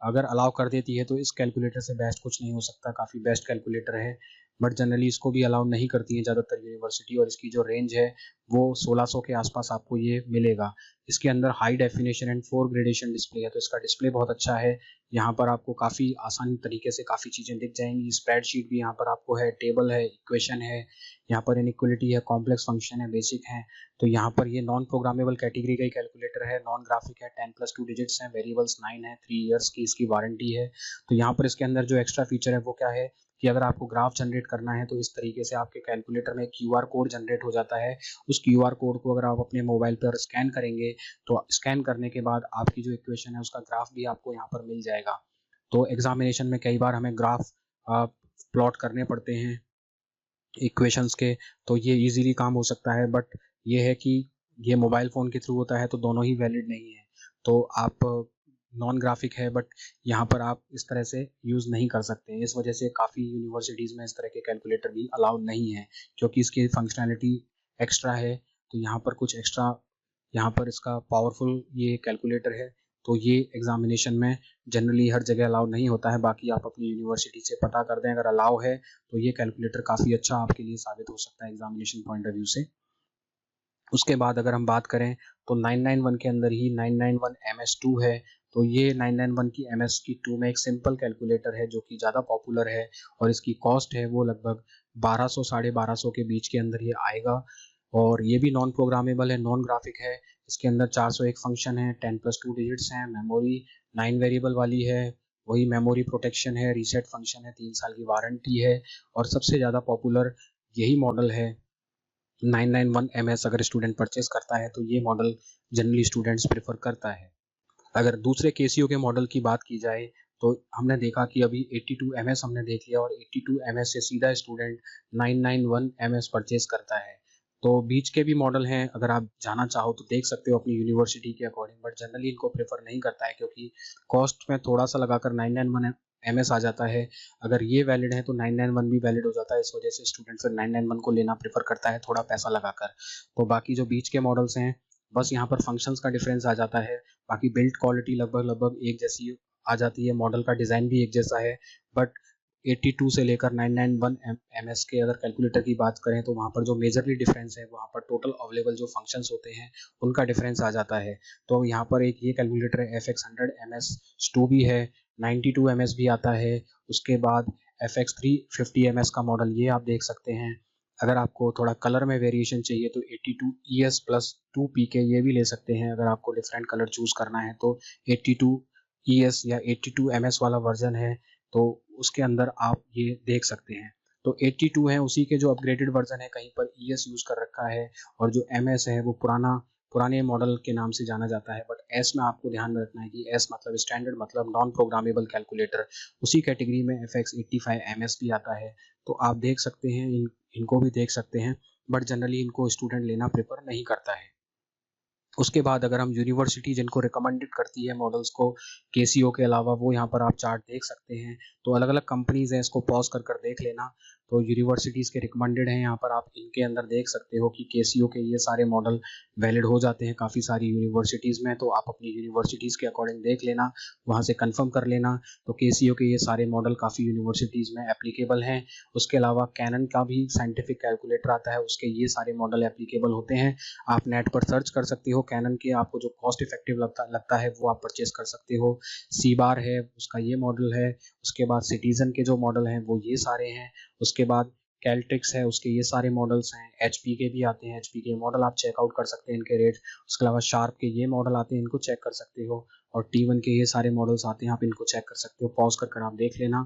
अगर अलाउ कर देती है तो इस कैलकुलेटर से बेस्ट कुछ नहीं हो सकता, काफ़ी बेस्ट कैलकुलेटर है। बट जनरली इसको भी अलाउ नहीं करती हैं ज़्यादातर यूनिवर्सिटी और इसकी जो रेंज है वो 1600 के आसपास आपको ये मिलेगा। इसके अंदर high definition and 4 gradation display है, तो इसका डिस्प्ले बहुत अच्छा है। यहाँ पर आपको काफ़ी आसान तरीके से काफ़ी चीज़ें दिख जाएंगी। स्प्रेडशीट भी यहाँ पर आपको है, टेबल है, इक्वेशन है, यहाँ पर इनइक्वलिटी है, कॉम्प्लेक्स फंक्शन है, बेसिक है। तो यहाँ पर ये नॉन प्रोग्रामेबल कैटेगरी का ही कैलकुलेटर है, नॉन ग्राफिक है, 10+2 डिजिट्स हैं, वेरिएबल्स 9 है, 3 ईयर्स की इसकी वारंटी है। तो यहाँ पर इसके अंदर जो एक्स्ट्रा फीचर है वो क्या है कि अगर आपको ग्राफ जनरेट करना है तो इस तरीके से आपके कैलकुलेटर में QR कोड जनरेट हो जाता है। उस QR कोड को अगर आप अपने मोबाइल पर स्कैन करेंगे तो स्कैन करने के बाद आपकी जो इक्वेशन है उसका ग्राफ भी आपको यहाँ पर मिल जाएगा। तो एग्जामिनेशन में कई बार हमें ग्राफ प्लॉट करने पड़ते हैं इक्वेशंस के, तो ये इजीली काम हो सकता है। बट ये है कि ये मोबाइल फ़ोन के थ्रू होता है तो दोनों ही वैलिड नहीं है। तो आप नॉन ग्राफिक है बट यहाँ पर आप इस तरह से यूज़ नहीं कर सकते। इस वजह से काफ़ी यूनिवर्सिटीज़ में इस तरह के कैलकुलेटर भी अलाउ नहीं है क्योंकि इसकी फंक्शनैलिटी एक्स्ट्रा है। तो यहाँ पर कुछ एक्स्ट्रा, यहाँ पर इसका पावरफुल ये कैलकुलेटर है, तो ये एग्जामिनेशन में जनरली हर जगह अलाउ नहीं होता है। बाकी आप अपनी यूनिवर्सिटी से पता कर दें, अगर अलाउ है तो ये कैलकुलेटर काफ़ी अच्छा आपके लिए साबित हो सकता है एग्जामिनेशन पॉइंट ऑफ व्यू से। उसके बाद अगर हम बात करें तो 991 के अंदर ही 991 MS2 है। तो ये 991 की MS की 2 में एक सिंपल कैलकुलेटर है जो कि ज़्यादा पॉपुलर है और इसकी कॉस्ट है वो लगभग 1200 साढ़े 1200 के बीच के अंदर ये आएगा। और ये भी नॉन प्रोग्रामेबल है, नॉन ग्राफिक है। इसके अंदर 401 फंक्शन है, 10+2 डिजिट्स हैं, मेमोरी 9 वेरिएबल वाली है, वही मेमोरी प्रोटेक्शन है, रीसेट फंक्शन है, 3 साल की वारंटी है और सबसे ज़्यादा पॉपुलर यही मॉडल है 991 MS। अगर स्टूडेंट परचेज करता है तो ये मॉडल जनरली स्टूडेंट्स प्रेफर करता है। अगर दूसरे केसीओ के मॉडल की बात की जाए तो हमने देखा कि अभी 82 MS हमने देख लिया और 82 MS से सीधा स्टूडेंट 991 MS परचेज करता है। तो बीच के भी मॉडल हैं, अगर आप जाना चाहो तो देख सकते हो अपनी यूनिवर्सिटी के अकॉर्डिंग, बट जनरली इनको प्रेफर नहीं करता है क्योंकि कॉस्ट में थोड़ा सा लगाकर 991 MS आ जाता है। अगर ये वैलिड है तो 991 भी वैलिड हो जाता है, इस वजह से स्टूडेंट फिर 991 को लेना प्रेफर करता है थोड़ा पैसा लगाकर। तो बाकी जो बीच के मॉडल्स हैं बस यहाँ पर फंक्शंस का डिफरेंस आ जाता है, बाकी बिल्ड क्वालिटी लगभग एक जैसी आ जाती है, मॉडल का डिज़ाइन भी एक जैसा है। बट 82 से लेकर 991 MS के अगर कैलकुलेटर की बात करें तो वहाँ पर जो मेजरली डिफरेंस है वहाँ पर टोटल अवेलेबल जो फंक्शंस होते हैं उनका डिफरेंस आ जाता है। तो यहाँ पर एक ये कैलकुलेटर है FX100 MS2 भी है, 92 MS भी आता है, उसके बाद FX350 MS का मॉडल ये आप देख सकते हैं। अगर आपको थोड़ा कलर में वेरिएशन चाहिए तो 82 ES प्लस 2PK ये भी ले सकते हैं। अगर आपको डिफरेंट कलर चूज करना है तो 82 ES या 82 MS वाला वर्जन है तो उसके अंदर आप ये देख सकते हैं। तो 82 है उसी के जो अपग्रेडेड वर्जन है, कहीं पर ES यूज कर रखा है और जो MS है वो पुराने मॉडल के नाम से जाना जाता है। बट S में आपको ध्यान में रखना है कि S मतलब स्टैंडर्ड, मतलब नॉन प्रोग्रामेबल कैलकुलेटर। उसी कैटेगरी में FX85 MS भी आता है। तो आप देख सकते हैं, इनको भी देख सकते हैं, बट जनरली इनको स्टूडेंट लेना प्रेफर नहीं करता है। उसके बाद अगर हम यूनिवर्सिटी जिनको रिकमेंडेड करती है मॉडल्स को केसीओ के अलावा, वो यहाँ पर आप चार्ट देख सकते हैं। तो अलग अलग कंपनीज हैं, इसको पॉज कर कर देख लेना। तो यूनिवर्सिटीज़ के रिकमेंडेड हैं यहाँ पर, आप इनके अंदर देख सकते हो कि केसीओ के ये सारे मॉडल वैलिड हो जाते हैं काफ़ी सारी यूनिवर्सिटीज़ में। तो आप अपनी यूनिवर्सिटीज़ के अकॉर्डिंग देख लेना, वहाँ से कन्फर्म कर लेना। तो केसीओ के ये सारे मॉडल काफ़ी यूनिवर्सिटीज़ में एप्लीकेबल हैं। उसके अलावा कैनन का भी साइंटिफिक कैलकुलेटर आता है, उसके ये सारे मॉडल एप्लीकेबल होते हैं। आप नेट पर सर्च कर सकते हो कैनन के, आपको जो कॉस्ट इफेक्टिव लगता है वो आप परचेज कर सकते हो। सी बार है उसका ये मॉडल है, उसके बाद सिटीजन के जो मॉडल हैं वो ये सारे हैं, उसके बाद कैल्ट्रिक्स है उसके ये सारे मॉडल्स हैं, एचपी के भी आते हैं, एचपी के मॉडल आप चेकआउट कर सकते हैं इनके रेट। उसके अलावा शार्प के ये मॉडल आते हैं, इनको चेक कर सकते हो। और T1 के ये सारे मॉडल्स आते हैं, आप इनको चेक कर सकते हो, पॉज कर आप देख लेना।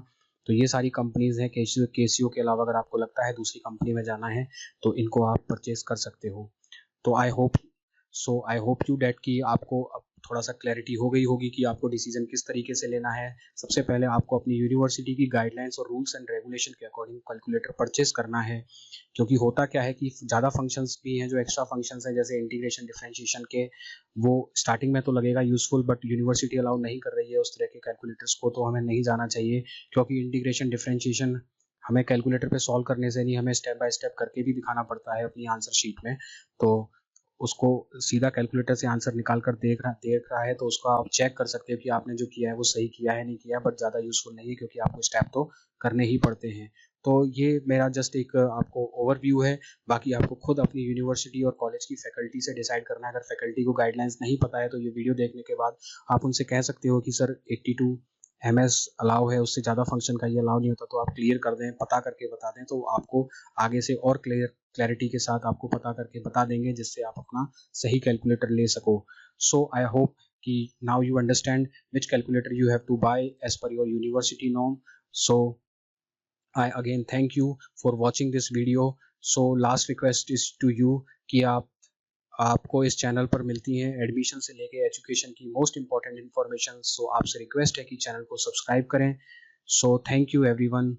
तो ये सारी कंपनीज हैं। केसीओ के अलावा अगर आपको लगता है दूसरी कंपनी में जाना है तो इनको आप परचेज कर सकते हो। तो आई होप यू डैट कि आपको अब थोड़ा सा क्लैरिटी हो गई होगी कि आपको डिसीजन किस तरीके से लेना है। सबसे पहले आपको अपनी यूनिवर्सिटी की गाइडलाइंस और रूल्स एंड रेगुलेशन के अकॉर्डिंग कैलकुलेटर परचेज करना है। क्योंकि होता क्या है कि ज़्यादा फंक्शंस भी हैं, जो एक्स्ट्रा फंक्शंस हैं जैसे इंटीग्रेशन डिफरेंशिएशन के, वो स्टार्टिंग में तो लगेगा यूजफुल, बट यूनिवर्सिटी अलाउ नहीं कर रही है उस तरह के कैलकुलेटर्स को, तो हमें नहीं जाना चाहिए। क्योंकि इंटीग्रेशन डिफरेंशिएशन हमें कैलकुलेटर पे सॉल्व करने से नहीं, हमें स्टेप बाय स्टेप करके भी दिखाना पड़ता है अपनी आंसर शीट में। तो उसको सीधा कैलकुलेटर से आंसर निकाल कर देख रहा है तो उसको आप चेक कर सकते हो कि आपने जो किया है वो सही किया है नहीं किया, बट ज़्यादा यूजफुल नहीं है क्योंकि आपको स्टेप तो करने ही पड़ते हैं। तो ये मेरा जस्ट एक आपको ओवरव्यू है। बाकी आपको खुद अपनी यूनिवर्सिटी और कॉलेज की फैकल्टी से डिसाइड करना है। अगर फैकल्टी को गाइडलाइंस नहीं पता है तो ये वीडियो देखने के बाद आप उनसे कह सकते हो कि सर 82 MS अलाउ है, उससे ज़्यादा फंक्शन का ये अलाउ नहीं होता, तो आप क्लियर कर दें, पता करके बता दें, तो आपको आगे से और क्लैरिटी के साथ आपको पता करके बता देंगे जिससे आप अपना सही कैलकुलेटर ले सको। सो आई होप कि now you understand which calculator you have to buy as per your university norm. So I again thank you for watching this video. So last request is to you कि आपको इस channel पर मिलती हैं admission से लेके education की most important information. सो आपसे रिक्वेस्ट है कि चैनल को सब्सक्राइब करें। So thank you everyone.